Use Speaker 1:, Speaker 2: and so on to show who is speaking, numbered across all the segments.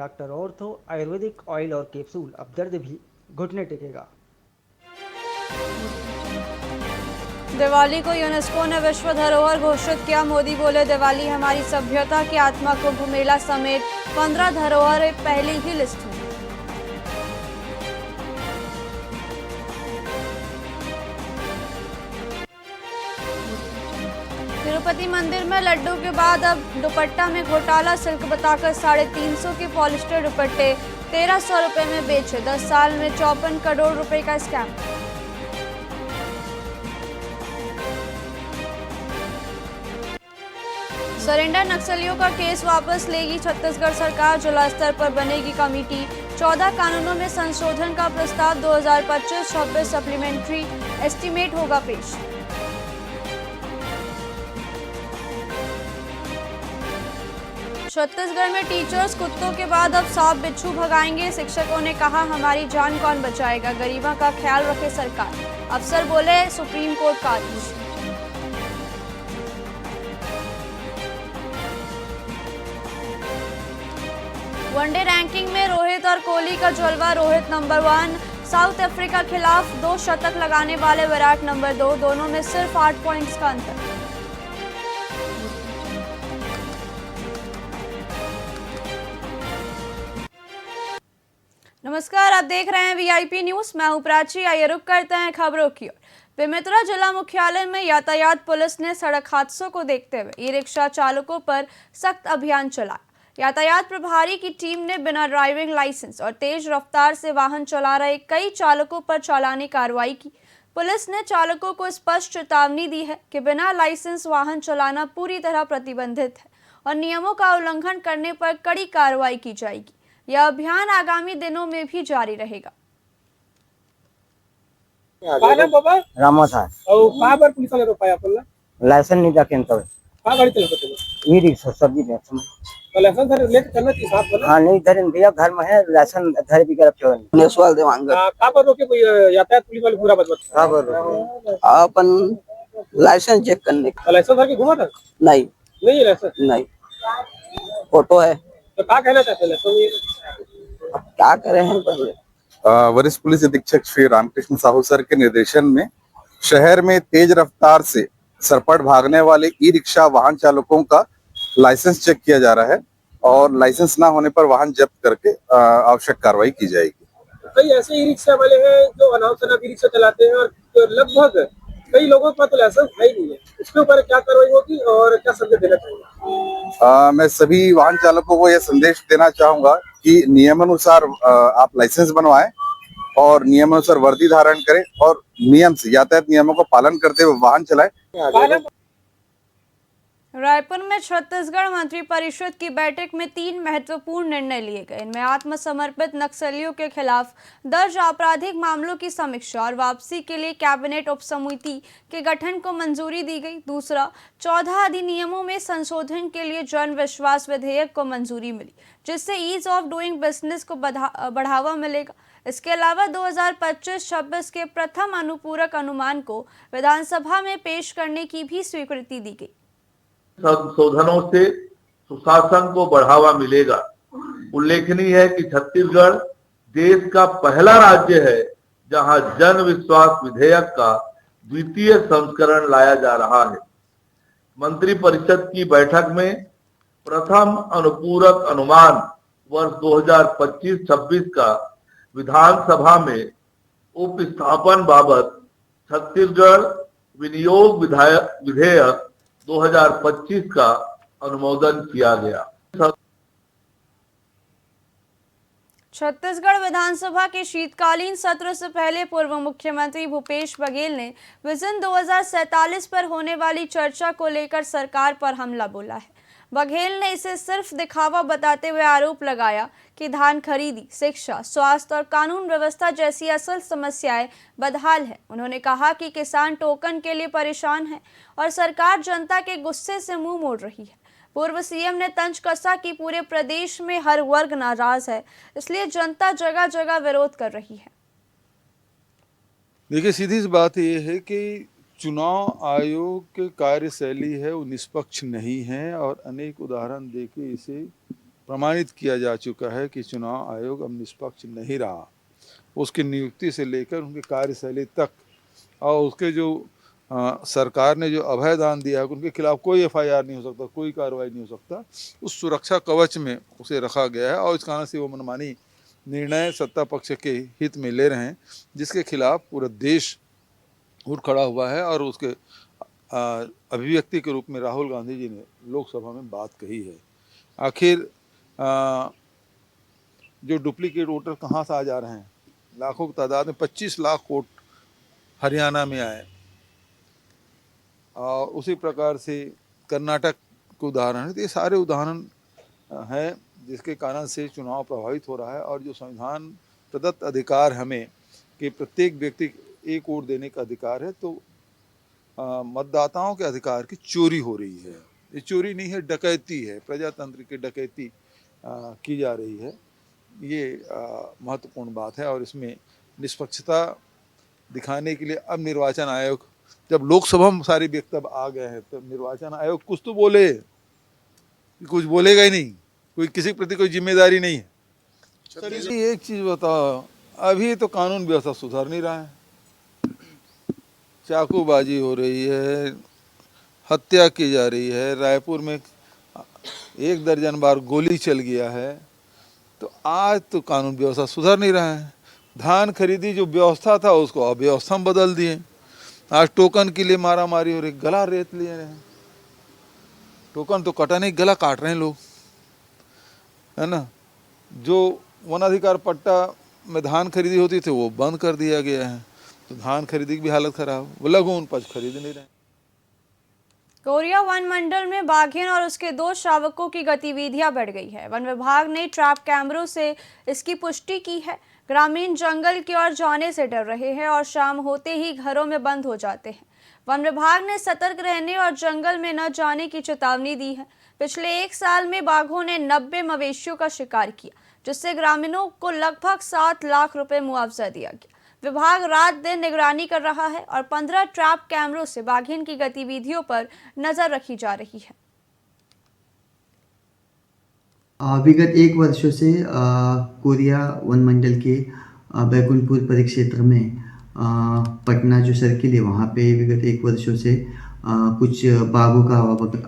Speaker 1: Doctor ortho Ayurvedic oil और capsule, अब दर्द भी घुटने टेकेगा।
Speaker 2: दिवाली को यूनेस्को ने विश्व धरोहर घोषित किया। मोदी बोले, दिवाली हमारी सभ्यता की आत्मा को घुमेला समेत 15 धरोहर पहले ही लिस्ट में। तिरुपति मंदिर में लड्डू के बाद अब दुपट्टा में घोटाला। सिल्क बताकर 350 के पॉलिस्टर दुपट्टे 1300 रुपए में बेचे। 10 साल में 54 करोड़ रुपए का स्कैम। सरेंडर नक्सलियों का केस वापस लेगी छत्तीसगढ़ सरकार। जिला स्तर पर बनेगी कमेटी। 14 कानूनों में संशोधन का प्रस्ताव 2025-26 सप्लीमेंट्री एस्टीमेट होगा पेश। छत्तीसगढ़ में टीचर्स कुत्तों के बाद अब सांप बिच्छू भगाएंगे। शिक्षकों ने कहा, हमारी जान कौन बचाएगा, गरीबों का ख्याल रखे सरकार। अफसर बोले, सुप्रीम कोर्ट का आदेश। वनडे रैंकिंग में रोहित और कोहली का जलवा। रोहित नंबर 1। साउथ अफ्रीका खिलाफ 2 शतक लगाने वाले विराट नंबर 2। दोनों में सिर्फ 8 पॉइंट्स का अंतर। नमस्कार, आप देख रहे हैं वीआईपी न्यूज। मैं हूं प्राची। आइए रुक करते हैं खबरों की ओर। बेमेतरा जिला मुख्यालय में यातायात पुलिस ने सड़क हादसों को देखते हुए ई रिक्शा चालकों पर सख्त अभियान चलाया। यातायात प्रभारी की टीम ने बिना ड्राइविंग लाइसेंस और तेज रफ्तार से वाहन चला रहे कई चालकों पर चालानी कार्रवाई की। पुलिस ने चालकों को स्पष्ट चेतावनी दी है कि बिना लाइसेंस वाहन चलाना पूरी तरह प्रतिबंधित है और नियमों का उल्लंघन करने पर कड़ी कार्रवाई की जाएगी। यह अभियान आगामी दिनों में भी जारी रहेगा।
Speaker 3: बाबा
Speaker 4: रामा था
Speaker 3: और कहाँ पर पुलिस वाले रोका आपको?
Speaker 4: लाइसेंस नहीं था केंद्र में
Speaker 3: कहाँ गाड़ी चलाते थे?
Speaker 4: ई रिक्शा सब्जी बेचता हूं।
Speaker 3: तो लाइसेंस सर लेके चलना चाहिए साथ में ना?
Speaker 4: हाँ नहीं धरे भैया, घर में है लाइसेंस धरे भी करप चोर नेसवाल देवांगर।
Speaker 3: कहाँ पर रोके कोई यातायात पुलिस वाले पूरा बदमाश?
Speaker 4: हां बरोबर अपन लाइसेंस चेक करने का।
Speaker 3: लाइसेंस सर की घुमा था?
Speaker 4: नहीं
Speaker 3: नहीं है लाइसेंस?
Speaker 4: नहीं फोटो है।
Speaker 3: तो क्या कहना चाहते हैं लाइसेंस?
Speaker 4: अब क्या करे हैं पहले।
Speaker 5: वरिष्ठ पुलिस अधीक्षक श्री रामकृष्ण साहू सर के निर्देशन में शहर में तेज रफ्तार से सरपट भागने वाले ई रिक्शा वाहन चालकों का लाइसेंस चेक किया जा रहा है और लाइसेंस ना होने पर वाहन जब्त करके आवश्यक कार्रवाई की जाएगी।
Speaker 3: कई ऐसे ई रिक्शा वाले हैं जो अनावश्यक ई रिक्शा चलाते हैं और लगभग कई लोगों का तो लाइसेंस है ही नहीं है। इसके ऊपर क्या कार्रवाई होगी और क्या संदेश देना चाहिए?
Speaker 5: मैं सभी वाहन चालकों को यह संदेश देना चाहूंगा कि नियमानुसार आप लाइसेंस बनवाएं और नियमानुसार वर्दी धारण करें और नियम से यातायात नियमों का पालन करते हुए वाहन चलाएं।
Speaker 2: रायपुर में छत्तीसगढ़ मंत्रिपरिषद की बैठक में 3 महत्वपूर्ण निर्णय लिए गए। इनमें आत्मसमर्पित नक्सलियों के खिलाफ दर्ज आपराधिक मामलों की समीक्षा और वापसी के लिए कैबिनेट उपसमिति के गठन को मंजूरी दी गई। दूसरा, 14 अधिनियमों में संशोधन के लिए जन विश्वास विधेयक को मंजूरी मिली, जिससे ईज ऑफ डूइंग बिजनेस को बढ़ावा मिलेगा। इसके अलावा 2025-26 के प्रथम अनुपूरक अनुमान को विधानसभा में पेश करने की भी स्वीकृति दी गई।
Speaker 6: संशोधनों से सुशासन को बढ़ावा मिलेगा। उल्लेखनीय है कि छत्तीसगढ़ देश का पहला राज्य है जहां जन विश्वास विधेयक का द्वितीय संस्करण लाया जा रहा है। मंत्रिपरिषद की बैठक में प्रथम अनुपूरक अनुमान वर्ष 2025-26 का विधानसभा में उपस्थापन बाबत छत्तीसगढ़ विनियोग विधेयक 2025 का अनुमोदन किया गया।
Speaker 2: छत्तीसगढ़ विधानसभा के शीतकालीन सत्र से पहले पूर्व मुख्यमंत्री भूपेश बघेल ने विजन 2047 पर होने वाली चर्चा को लेकर सरकार पर हमला बोला है। बघेल ने इसे सिर्फ दिखावा बताते हुए आरोप लगाया कि धान खरीदी, शिक्षा, स्वास्थ्य और कानून व्यवस्था जैसी असल समस्याएं बदहाल हैं। उन्होंने कहा कि किसान टोकन के लिए परेशान हैं और सरकार जनता के गुस्से से मुंह मोड़ रही है। पूर्व सीएम ने तंज कसा कि पूरे प्रदेश में हर वर्ग नाराज है, इसलिए जनता जगह जगह विरोध कर रही है।
Speaker 7: देखिए, सीधी सी बात यह है कि चुनाव आयोग की कार्यशैली है वो निष्पक्ष नहीं है और अनेक उदाहरण देके इसे प्रमाणित किया जा चुका है कि चुनाव आयोग अब निष्पक्ष नहीं रहा। उसकी नियुक्ति से लेकर उनकी कार्यशैली तक और उसके जो सरकार ने जो अभय दान दिया है उनके खिलाफ कोई FIR नहीं हो सकता, कोई कार्रवाई नहीं हो सकता, उस सुरक्षा कवच में उसे रखा गया है। और इस कारण से वो मनमानी निर्णय सत्ता पक्ष के हित में ले रहे हैं, जिसके खिलाफ पूरा देश उठ खड़ा हुआ है। और उसके अभिव्यक्ति के रूप में राहुल गांधी जी ने लोकसभा में बात कही है। आखिर जो डुप्लीकेट वोटर कहाँ से आ जा रहे हैं, लाखों की तादाद में 25 लाख वोट हरियाणा में आए, और उसी प्रकार से कर्नाटक के उदाहरण है। तो ये सारे उदाहरण हैं जिसके कारण से चुनाव प्रभावित हो रहा है। और जो संविधान प्रदत्त अधिकार हमें कि प्रत्येक व्यक्ति एक वोट देने का अधिकार है, तो मतदाताओं के अधिकार की चोरी हो रही है। ये चोरी नहीं है, डकैती है, प्रजातंत्र की डकैती की जा रही है। ये महत्वपूर्ण बात है। और इसमें निष्पक्षता दिखाने के लिए अब निर्वाचन आयोग, जब लोकसभा में सारे व्यक्ति आ गए हैं, तो निर्वाचन आयोग कुछ तो बोले, कुछ बोलेगा ही नहीं, कोई किसी के प्रति कोई जिम्मेदारी नहीं है। चलिए एक चीज बताओ, अभी तो कानून व्यवस्था सुधर नहीं रहा है, चाकूबाजी हो रही है, हत्या की जा रही है, रायपुर में 1 दर्जन बार गोली चल गया है। तो आज तो कानून व्यवस्था सुधर नहीं रहा है। धान खरीदी जो व्यवस्था था उसको अव्यवस्था में बदल दिए। आज टोकन के लिए मारा मारी हो रही, गला रेत लिए रहे, टोकन तो कटा नहीं, गला काट रहे हैं लोग, है ना। जो वनाधिकार पट्टा में धान खरीदी होती थी वो बंद कर दिया गया है, तो धान खरीदी की भी हालत खराब, वो लघु उपज खरीद नहीं रहे।
Speaker 2: कोरिया वन मंडल में बाघिन और उसके 2 शावकों की गतिविधियां बढ़ गई है। वन विभाग ने ट्रैप कैमरों से इसकी पुष्टि की है। ग्रामीण जंगल की ओर जाने से डर रहे हैं और शाम होते ही घरों में बंद हो जाते हैं। वन विभाग ने सतर्क रहने और जंगल में न जाने की चेतावनी दी है। पिछले 1 साल में बाघों ने 90 मवेशियों का शिकार किया, जिससे ग्रामीणों को लगभग 7 लाख रुपए मुआवजा दिया गया। विभाग रात दिन निगरानी कर रहा है और 15 ट्रैप कैमरों से बाघिन की गतिविधियों पर नजर रखी जा रही है।
Speaker 8: विगत 1 वर्षों से कोरिया वन मंडल के बैकुंठपुर परिक्षेत्र में पटना जो सर्किल है वहाँ पे विगत 1 वर्षों से कुछ बाघों का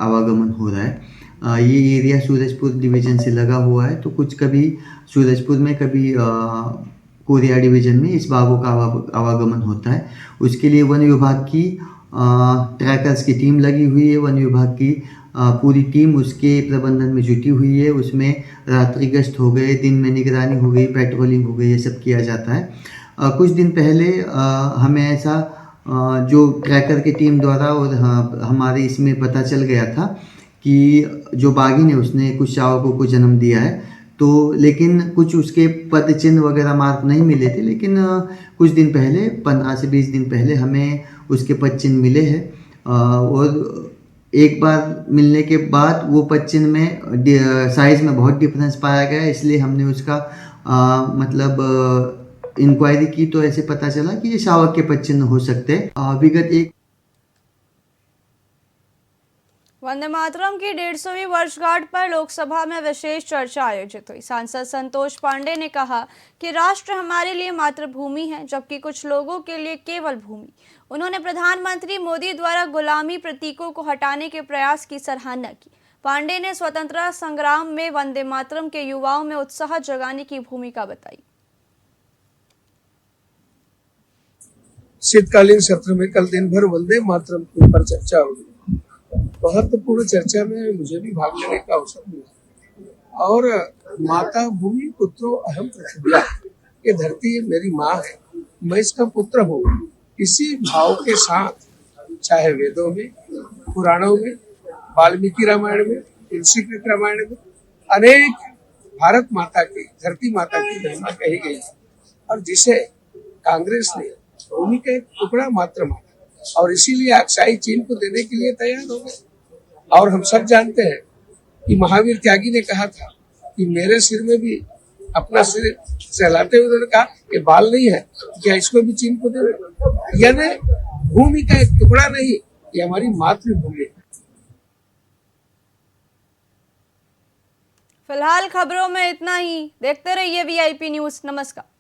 Speaker 8: आवागमन हो रहा है। ये एरिया सूरजपुर डिवीज़न से लगा हुआ है, तो कुछ कभी सूरजपुर में, कभी कोरिया डिवीज़न में इस बाघों का आवागमन होता है। उसके लिए वन विभाग की ट्रैकर्स की टीम लगी हुई है। वन विभाग की पूरी टीम उसके प्रबंधन में जुटी हुई है। उसमें रात्रि गश्त हो गए, दिन में निगरानी हो गई, पेट्रोलिंग हो गई, ये सब किया जाता है। कुछ दिन पहले हमें ऐसा जो ट्रैकर की टीम द्वारा और हमारे इसमें पता चल गया था कि जो बाघिन है उसने कुछ शावकों को जन्म दिया है, तो लेकिन कुछ उसके पद चिन्ह वगैरह मार्क नहीं मिले थे। लेकिन कुछ दिन पहले, 15 से 20 दिन पहले हमें उसके पद चिन्ह मिले हैं, और एक बार मिलने के बाद वो पद चिन्ह में साइज़ में बहुत डिफरेंस पाया गया, इसलिए हमने उसका इंक्वायरी की, तो ऐसे पता चला कि ये शावक के पद चिन्ह हो सकते हैं। विगत 1
Speaker 2: वंदे मातरम की 150वीं वर्षगांठ पर लोकसभा में विशेष चर्चा आयोजित हुई। सांसद संतोष पांडे ने कहा कि राष्ट्र हमारे लिए मातृभूमि है, जबकि कुछ लोगों के लिए केवल भूमि। उन्होंने प्रधानमंत्री मोदी द्वारा गुलामी प्रतीकों को हटाने के प्रयास की सराहना की। पांडे ने स्वतंत्रता संग्राम में वंदे मातरम के युवाओं में उत्साह जगाने की भूमिका बताई।
Speaker 3: शीतकालीन सत्र में कल दिन भर वंदे मातरम के ऊपर चर्चा हुई। महत्वपूर्ण चर्चा में मुझे भी भाग लेने का अवसर मिला, और माता भूमि पुत्रो अहम पृथिव्या, ये धरती मेरी माँ है, मैं इसका पुत्र हूँ, इसी भाव के साथ चाहे वेदों में, पुराणों में, वाल्मीकि रामायण में, तुलसीकृत रामायण में अनेक भारत माता की, धरती माता की महिमा कही गई है, और जिसे कांग्रेस ने भूमि का एक टुकड़ा मात्र माना, और इसीलिए अक्साई चीन को देने के लिए तैयार हो गए। और हम सब जानते हैं कि महावीर त्यागी ने कहा था कि मेरे सिर में भी अपना सिर सहलाते हुए उन्होंने कहा कि बाल नहीं है, क्या इसको भी चीन को दे? यानी भूमि का एक टुकड़ा नहीं, ये हमारी मातृभूमि है।
Speaker 2: फिलहाल खबरों में इतना ही। देखते रहिए VIP न्यूज़। नमस्कार।